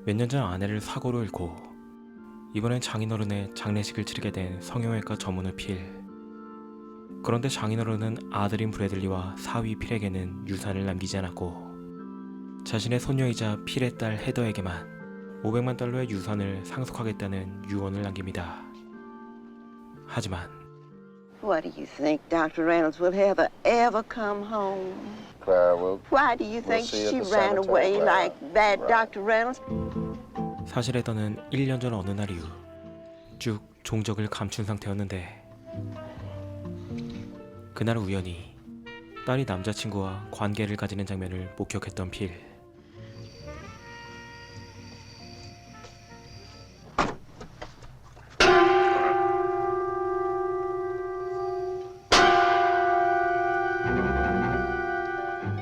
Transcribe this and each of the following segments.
몇 년 전 아내를 사고로 잃고 이번엔 장인어른의 장례식을 치르게 된 성형외과 전문의 필. 그런데 장인어른은 아들인 브래들리와 사위 필에게는 유산을 남기지 않았고 자신의 손녀이자 필의 딸 헤더에게만 $500만 유산을 상속하겠다는 유언을 남깁니다. 하지만 What do you think, Dr. Reynolds? Will Heather ever come home? Clara, Why do you think see you at she the ran cemetery, away Clara. like that, Right. Dr. Reynolds? 사실 헤더는 1년 전 어느 날 이후 쭉 종적을 감춘 상태였는데 그날 우연히 딸이 남자친구와 관계를 가지는 장면을 목격했던 필.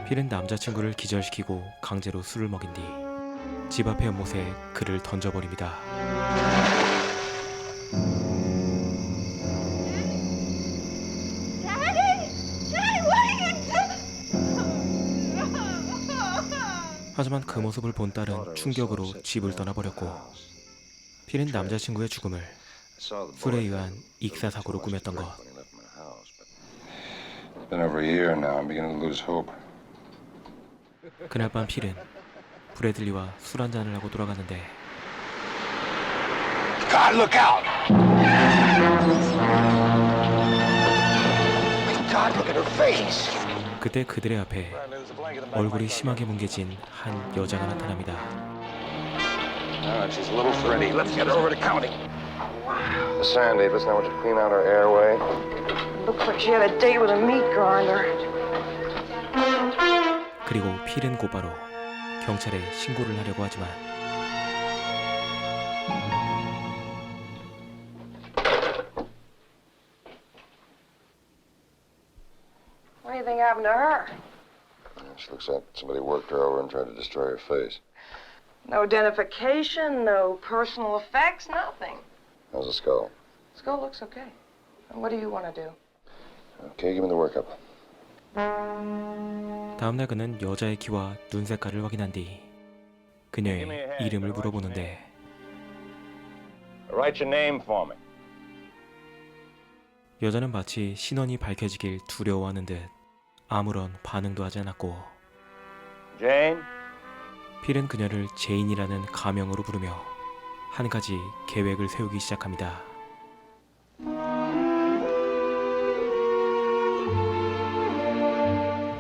필은 남자친구를 기절시키고 강제로 술을 먹인 뒤 집 앞의 연못에 그를 던져버립니다. 하지만 그 모습을 본 딸은 충격으로 집을 떠나버렸고 필은 남자친구의 죽음을 술에 의한 익사사고로 꾸몄던 것. It's been over a year now. I'm beginning to lose hope. 그날 밤 필은 브래들리와 술 한잔을 하고 돌아가는데 God, look out! God, look at her face. 그때 그들의 앞에 얼굴이 심하게 뭉개진 한 여자가 나타납니다. She's a little thready. Let's get her over to county. Sandy, listen, I want you to clean out her airway. Looks like she had a date with a meat grinder. 그리고 필은 곧바로 경찰에 신고를 하려고 하지만 What do you think happened to her? She looks like somebody worked her over and tried to destroy her face. No identification, no personal effects, nothing. How's the skull? Skull looks okay. What do you want to do? Okay, give me the workup. 다음날 그는 여자의 키와 눈 색깔을 확인한 뒤 그녀의 이름을 물어보는데 Write your name for me. 여자는 마치 신원이 밝혀지길 두려워하는 듯 아무런 반응도 하지 않았고 Jane? 필은 그녀를 제인이라는 가명으로 부르며 한 가지 계획을 세우기 시작합니다.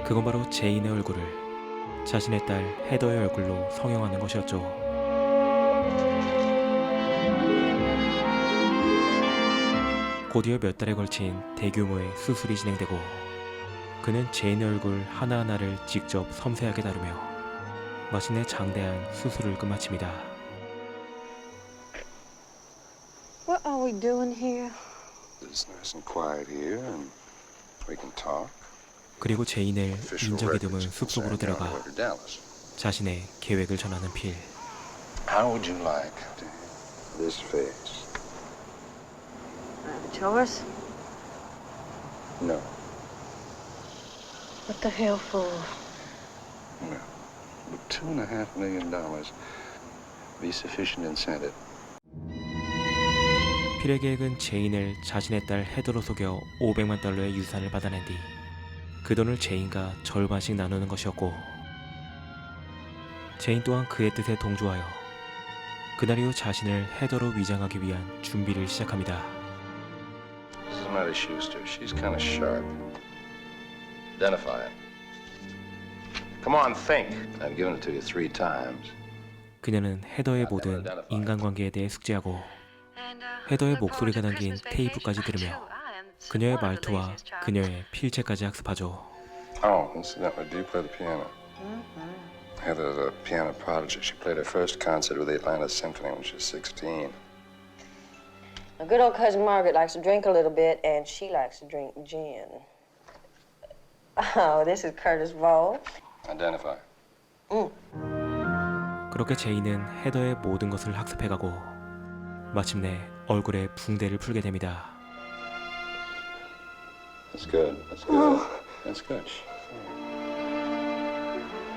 그건 바로 제인의 얼굴을 자신의 딸 헤더의 얼굴로 성형하는 것이었죠. 곧이어 몇 달에 걸친 대규모의 수술이 진행되고 그는 제인의 얼굴 하나하나를 직접 섬세하게 다루며 마침내 장대한 수술을 끝마칩니다. What are we doing here? It's nice and quiet here, and we can talk. 그리고 제인을 Official 인적이 드문 records 숲속으로 concern 데려가 Young Dallas. 자신의 계획을 전하는 필. How would you like to have this face? I have a choice. No. What the hell for? No. Would $2.5 million be sufficient incentive? 필의 계획은 제인을 자신의 딸 헤더로 속여 $500만 유산을 받아낸 뒤 그 돈을 제인과 절반씩 나누는 것이었고 제인 또한 그의 뜻에 동조하여 그날 이후 자신을 헤더로 위장하기 위한 준비를 시작합니다. This is Mattie Schuster. She's kind of sharp. Identify it. Come on, think. I've given it to you 3 times. 그녀는 헤더의 모든 인간관계에 대해 숙지하고 헤더의 목소리가 담긴 테이프까지 들으며 그녀의 말투와 그녀의 필체까지 학습하죠. Oh, incidentally, do you play the piano? Heather's a piano prodigy. She played her first concert with the Atlanta Symphony when she was 16. My good old cousin Margaret likes to drink a little bit, and she likes to drink gin. Oh, this is Curtis Vole. Identify. 그렇게 제인은 헤더의 모든 것을 학습해가고 마침내 얼굴에 붕대를 풀게 됩니다. That's good. That's good. That's good.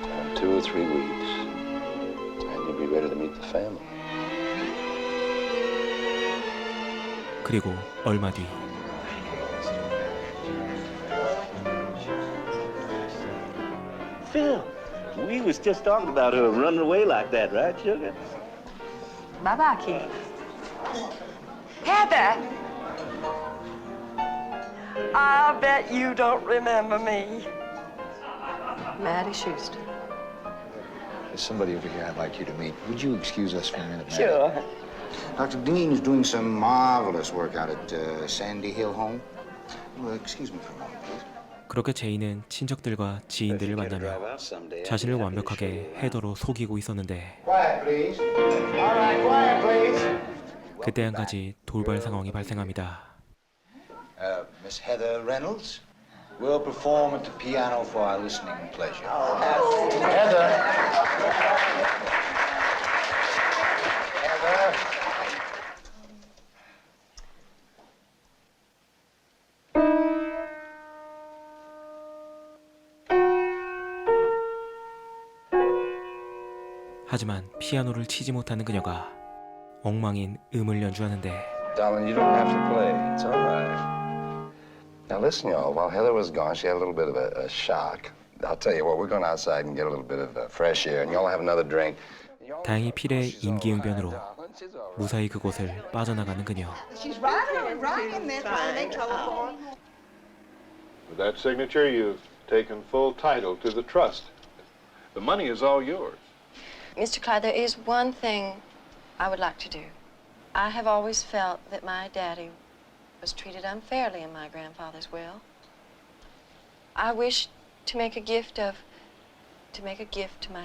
In 2 or 3 weeks, and you'll be ready to meet the family. 그리고 얼마 뒤 Phil, we was just talking about her running away like that, right, sugar? Bye-bye, Keith. Heather! I bet you don't remember me. Maddie Schuster. There's somebody over here I'd like you to meet. Would you excuse us for a minute, Maddie? Sure. Dr. Dean is doing some marvelous work out at Sandy Hill Home. Well, excuse me for a moment, please. 그렇게 제이는 친척들과 지인들을 만나며 자신을 완벽하게 헤더로 속이고 있었는데 Quiet, please. All right, quiet, please. 그때 한 가지 돌발 상황이 발생합니다. Miss Heather Reynolds will perform at the piano for our listening pleasure. Heather. Heather. 하지만 피아노를 치지 못하는 그녀가 엉망인 음을 연주하는데 Darling, you don't have to play. It's all right. Now listen, y'all. While Heather was gone, she had a little bit of a shock. I'll tell you what, we're going outside and get a little bit of fresh air, and y'all have another drink. 다행히 필의 임기응변으로 무사히 그곳을 빠져나가는 그녀. She's right, miss. Don't make trouble for her. With that signature, you've taken full title to the trust. The money is all yours. Mr. Clyde, there is one thing I would like to do. I have always felt that my daddy was treated unfairly in my grandfather's will. I wish to make a gift to my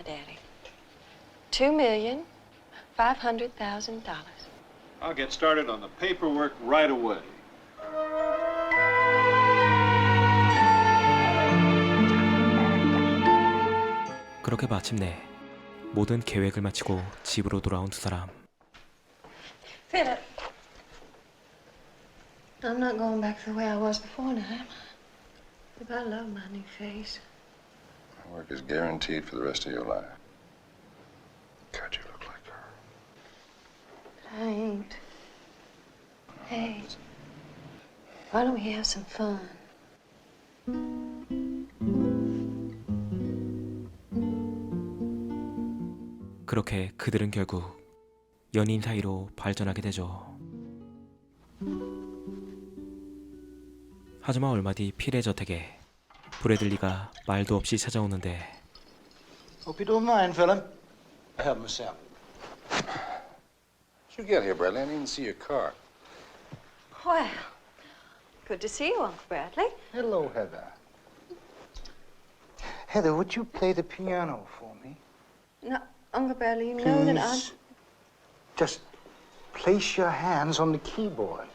daddy. $2,500,000. I'll get started on the paperwork right away. 그렇게 마침내 모든 계획을 마치고 집으로 돌아온 두 사람. Philip, I'm not going back the way I was before now, am I? If I love my new face. Work is guaranteed for the rest of your life. God, you look like her. But I ain't. Hey, why don't we have some fun? 그렇게 그들은 결국 연인 사이로 발전하게 되죠. 하지만 얼마 뒤 필의 저택에 브래들리가 말도 없이 찾아오는데 Hope you don't mind, Philip. I help myself. How'd you get here, Bradley? I didn't even see your car. Well, good to see you, Uncle Bradley. Hello, Heather. Heather, would you play the piano for me? No, Uncle Bradley, you know that I'm... Please. Just place your hands on the keyboard.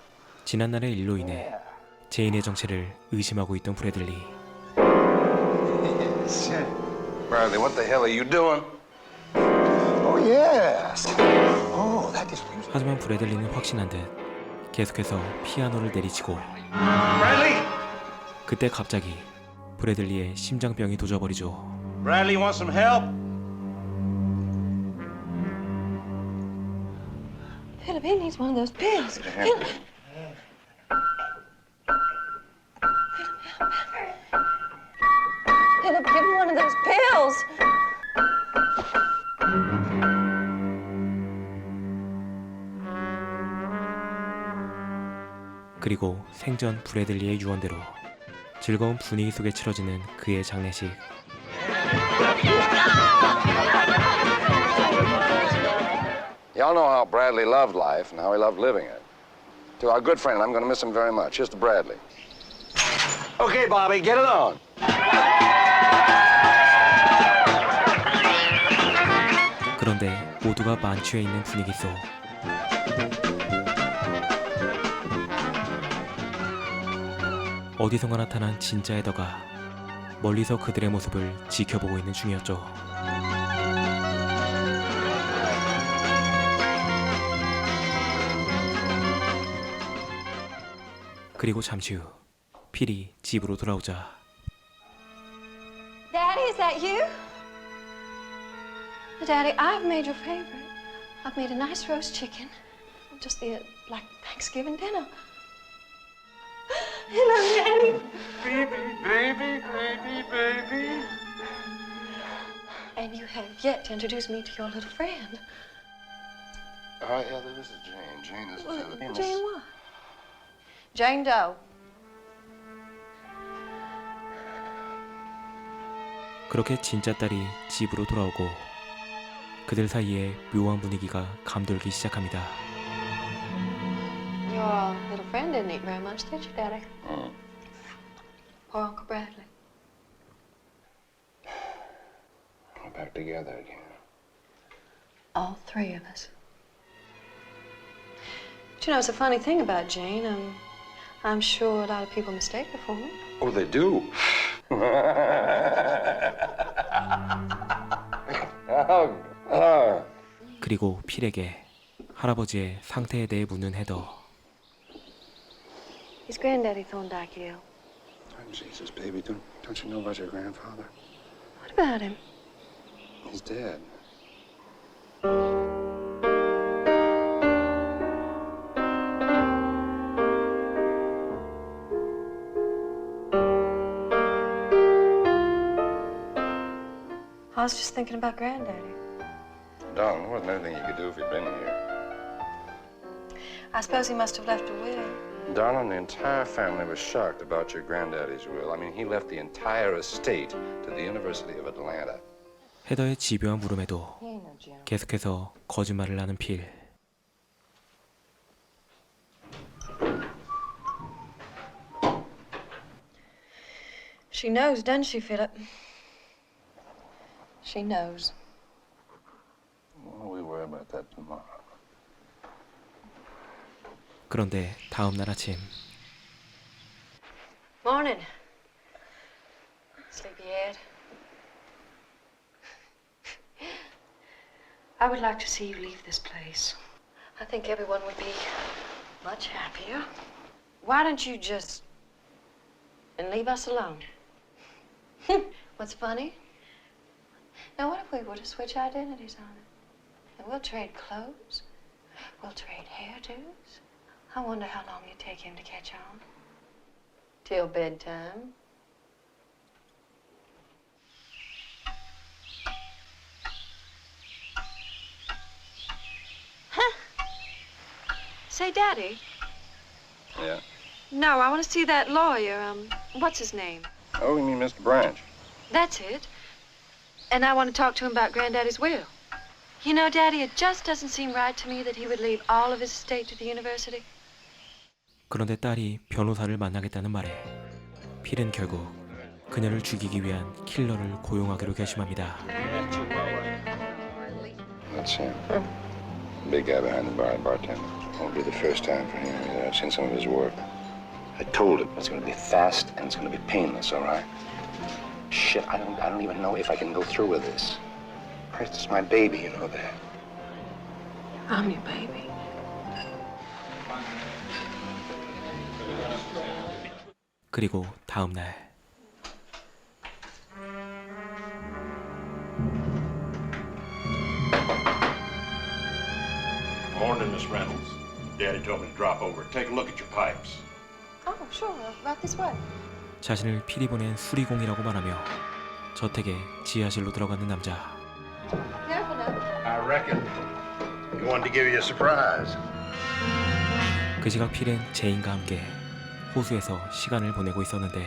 지난날의 일로 인해 제인의 정체를 의심하고 있던 브래들리. Yes. Bradley, what the hell are you doing? Oh, yes. Oh, that is music. 하지만 브래들리는 확신한 듯 계속해서 피아노를 내리치고 Bradley! 그때 갑자기 브래들리의 심장병이 도져버리죠. Bradley, want some help? Philip, he needs one of those pills. Philip. Philip, give him one of those pills. 그리고 생전 브래들리의 유언대로 즐거운 분위기 속에 치러지는 그의 장례식. Y'all know how Bradley loved life and how he loved living it. To our good friend, I'm going to miss him very much. Here's to Bradley. Okay, Bobby, get it on. 그런데 모두가 만취해 있는 분위기 속 어디선가 나타난 진짜 헤더가 멀리서 그들의 모습을 지켜보고 있는 중이었죠. 그리고 잠시 후 필이 집으로 돌아오자 Daddy, is that you? Daddy, I've made your favorite. I've made a nice roast chicken. Just like Thanksgiving dinner. Hello, Daddy. Baby. And you have yet to introduce me to your little friend. All right, Heather, this is Jane. Jane is Heather. Jane what? Jane Doe. 그렇게 진짜 딸이 집으로 돌아오고 그들 사이에 묘한 분위기가 감돌기 시작합니다. Your little friend didn't eat very much, did you, Daddy? Mm. Poor Uncle Bradley. We're back together again. All three of us. But you know, it's a funny thing about Jane. I'm sure a lot of people mistake her for me. Oh, they do. 그리고 필에게 할아버지의 상태에 대해 묻는 헤더. Is Granddaddy Thorndyke ill? Oh, Jesus, baby, don't you know about your grandfather? What about him? He's dead. I was just thinking about Granddaddy. Darling, there wasn't anything you could do if you'd been here. I suppose he must have left a will. Darling, the entire family was shocked about your granddaddy's will. I mean, he left the entire estate to the University of Atlanta. 헤더의 집요한 물음에도 계속해서 거짓말을 하는 필. She knows, doesn't she, Philip? She knows. Well, we worry about that tomorrow. 그런데 다음 날 아침 Morning. Sleepyhead. I would like to see you leave this place. I think everyone would be much happier. Why don't you just and leave us alone? What's funny? Now, what if we were to switch identities on it? And we'll trade clothes. We'll trade hairdos. I wonder how long it'd take him to catch on. Till bedtime. Huh? Say, Daddy. Yeah? No, I want to see that lawyer. What's his name? Oh, you mean Mr. Branch? That's it. And I want to talk to him about Granddaddy's will. You know, Daddy, it just doesn't seem right to me that he would leave all of his estate to the university. 그런데 딸이 변호사를 만나겠다는 말에 필은 결국 그녀를 죽이기 위한 킬러를 고용하기로 결심합니다. That's him. Big guy behind the bar, bartender. Won't be the first time for him either. I've seen some of his work. I told him it's going to be fast and it's going to be painless, all right? Shit, I don't even know if I can go through with this. Christ, it's my baby, you know that. I'm your baby. 그리고 다음 날 Morning, Miss Reynolds. Daddy told me to drop over and take a look at your pipes. Oh, sure. Right this way. 자신을 필이 보낸 수리공이라고 말하며 저택의 지하실로 들어가는 남자. Careful now. I reckon. He wanted to give you a surprise. 그 시각 필은 제인과 함께 호수에서 시간을 보내고 있었는데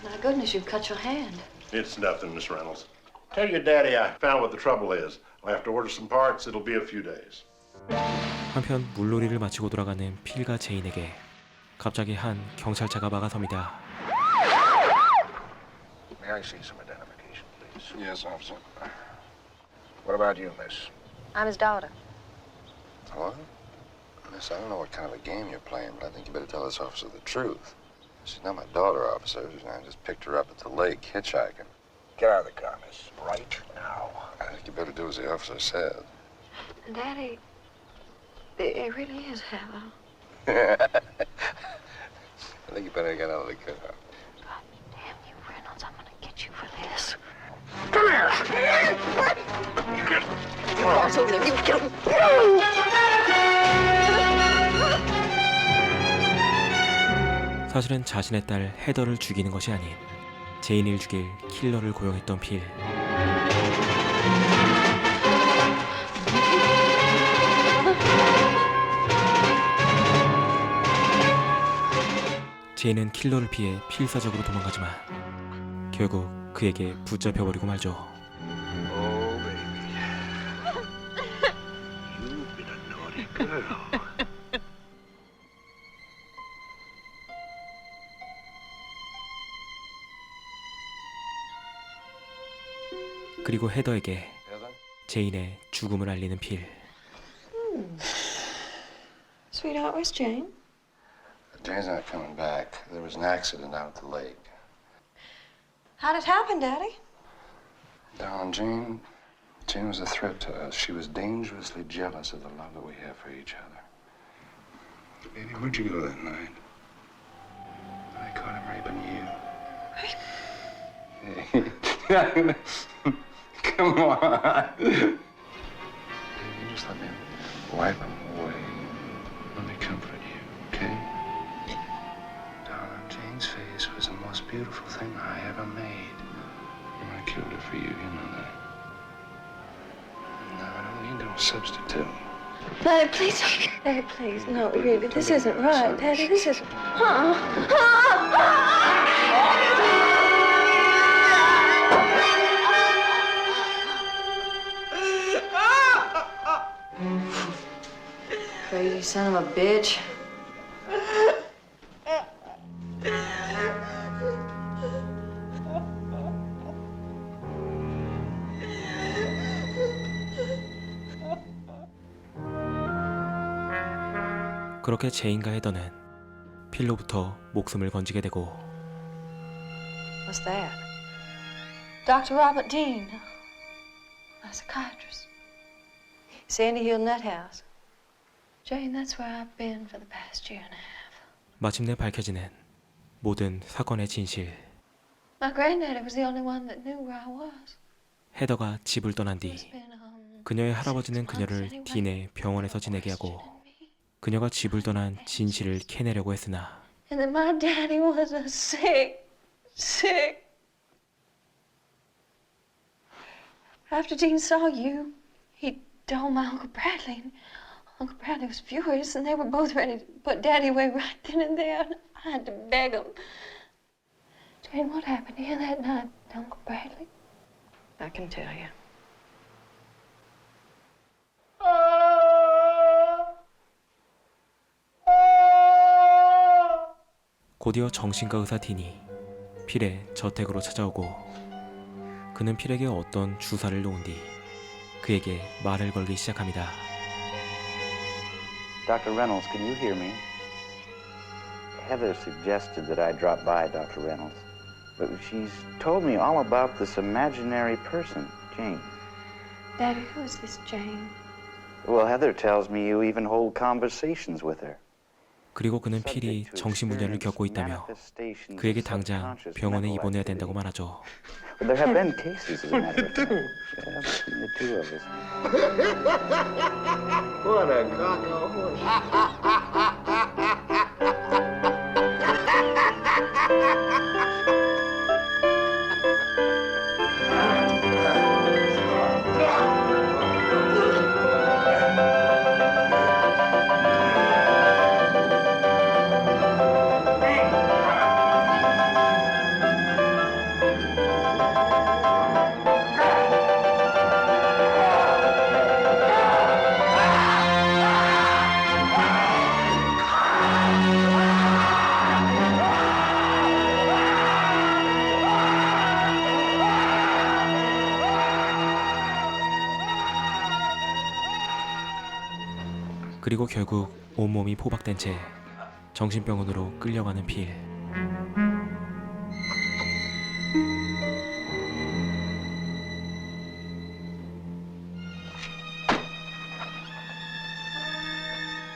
My goodness, you've cut your hand. It's nothing, Miss Reynolds. Tell your daddy I found what the trouble is. I'll have to order some parts. It'll be a few days. 한편 물놀이를 마치고 돌아가는 필과 제인에게 갑자기 한 경찰차가 막아섭니다. May I see some identification, please? Yes, officer. What about you, miss? I'm his daughter. What? Miss, I don't know what kind of a game you're playing, but I think you better tell this officer the truth. She's not my daughter, officer. I just picked her up at the lake hitchhiking. Get out of the car, miss. Right now. I think you better do as the officer said. Daddy, it really is Heather. I think you better get out of the car. Damn 사실은 자신의 딸 헤더를 죽이는 것이 아닌 제인을 죽일 킬러를 고용했던 필. 제인은 킬러를 피해 필사적으로 도망가지만 결국 그에게 붙잡혀버리고 말죠. Oh, baby. You've been a naughty girl. 그리고 헤더에게 Heather? 제인의 죽음을 알리는 필. Sweetheart, where's Jane? Jane's not coming back. There was an accident out at the lake. How'd it happen, Daddy? Darling, Jane was a threat to us. She was dangerously jealous of the love that we have for each other. Baby, where'd you go that night? I caught him raping you. Hey. Come on. Baby, just let me wipe them away. Let me comfort you, okay? Darling, Jane's face was the most beautiful thing I ever made. And I killed her for you know that. No, I don't need no substitute. Daddy, please. Daddy, please. No, really, this isn't right. Daddy, this isn't. Crazy son of a bitch. 그렇게 제인과 헤더는 필로부터 목숨을 건지게 되고 What's that? Dr. Robert Dean, a psychiatrist. Sandy Hill Nut House. Jane, that's where I've been for the past year and a half. 마침내 밝혀지는 모든 사건의 진실. My granddaddy was the only one that knew where I was. 헤더가 집을 떠난 뒤 It's been, 그녀의 할아버지는 그녀를 딘의 병원에서 지내게 하고 그녀가 집을 떠난 진실을 캐내려고 했으나 And then my daddy was a sick. After Dean saw you, he told my Uncle Bradley. And Uncle Bradley was furious, and they were both ready to put Daddy away right then and there. And I had to beg him. Jane, what happened to you that night, Uncle Bradley? I can tell you. 곧이어 정신과 의사 딘이 필의 저택으로 찾아오고 그는 필에게 어떤 주사를 놓은 뒤 그에게 말을 걸기 시작합니다. Dr. Reynolds, can you hear me? Heather suggested that I drop by, Dr. Reynolds. But she's told me all about this imaginary person, Jane. Daddy, who is this Jane? Well, Heather tells me you even hold conversations with her. 그리고 그는 필이 정신문제를 겪고 있다며 그에게 당장 병원에 입원해야 된다고 말하죠. Well, there have been cases, as a matter of fact. Yeah, between the two of us. What a cock-a-horse. 그리고 결국 온몸이 포박된 채 정신병원으로 끌려가는 필.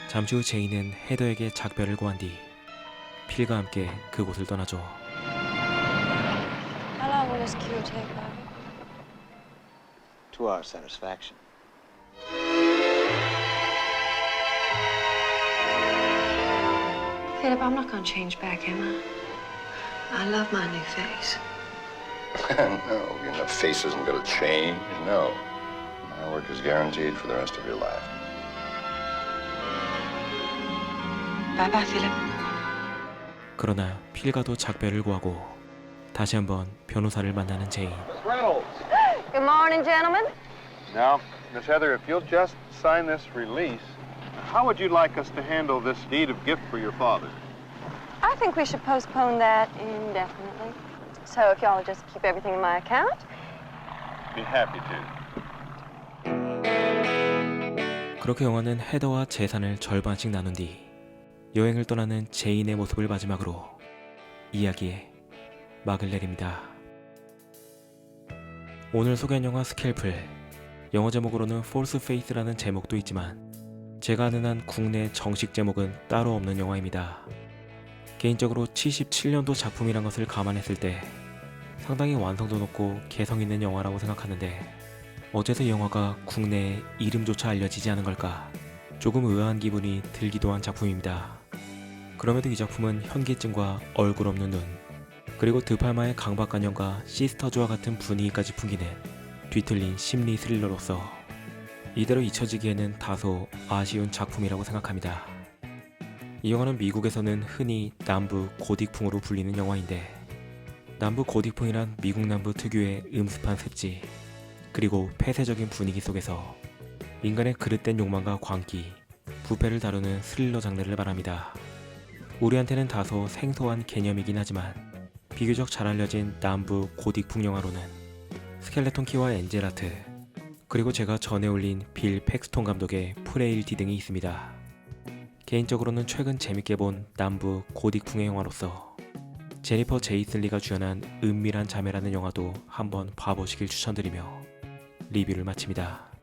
잠시 후 제인은 헤더에게 작별을 고한 뒤 필과 함께 그곳을 떠나죠. How long will this cure take, Bobby? to our satisfaction. Philip, I'm not going to change back, am I? I love my new face. No, your face isn't going to change. No. My work is guaranteed for the rest of your life. Bye-bye, Philip. 그러나 필과도 작별을 구하고 다시 한번 변호사를 만나는 제인. Miss Reynolds. Good morning, gentlemen. Now, Miss Heather, if you'll just sign this release, how would you like us to handle this deed of gift for your father? I think we should postpone that indefinitely. So if y'all will just keep everything in my account. Be happy to. 그렇게 영화는 헤더와 재산을 절반씩 나눈 뒤 여행을 떠나는 제인의 모습을 마지막으로 이야기에 막을 내립니다. 오늘 소개한 영화 스켈플, 영어 제목으로는 False Faith라는 제목도 있지만 제가 아는 한 국내 정식 제목은 따로 없는 영화입니다. 개인적으로 77년도 작품이란 것을 감안했을 때 상당히 완성도 높고 개성 있는 영화라고 생각하는데 어째서 이 영화가 국내에 이름조차 알려지지 않은 걸까 조금 의아한 기분이 들기도 한 작품입니다. 그럼에도 이 작품은 현기증과 얼굴 없는 눈, 그리고 드팔마의 강박관념과 시스터즈와 같은 분위기까지 풍기는 뒤틀린 심리 스릴러로서 이대로 잊혀지기에는 다소 아쉬운 작품이라고 생각합니다. 이 영화는 미국에서는 흔히 남부 고딕풍으로 불리는 영화인데 남부 고딕풍이란 미국 남부 특유의 음습한 습지, 그리고 폐쇄적인 분위기 속에서 인간의 그릇된 욕망과 광기, 부패를 다루는 스릴러 장르를 말합니다. 우리한테는 다소 생소한 개념이긴 하지만 비교적 잘 알려진 남부 고딕풍 영화로는 스켈레톤 키와 엔젤 아트, 그리고 제가 전에 올린 빌 팩스톤 감독의 프레일티 등이 있습니다. 개인적으로는 최근 재밌게 본 남부 고딕풍의 영화로서 제니퍼 제이슨 리가 주연한 은밀한 자매라는 영화도 한번 봐보시길 추천드리며 리뷰를 마칩니다.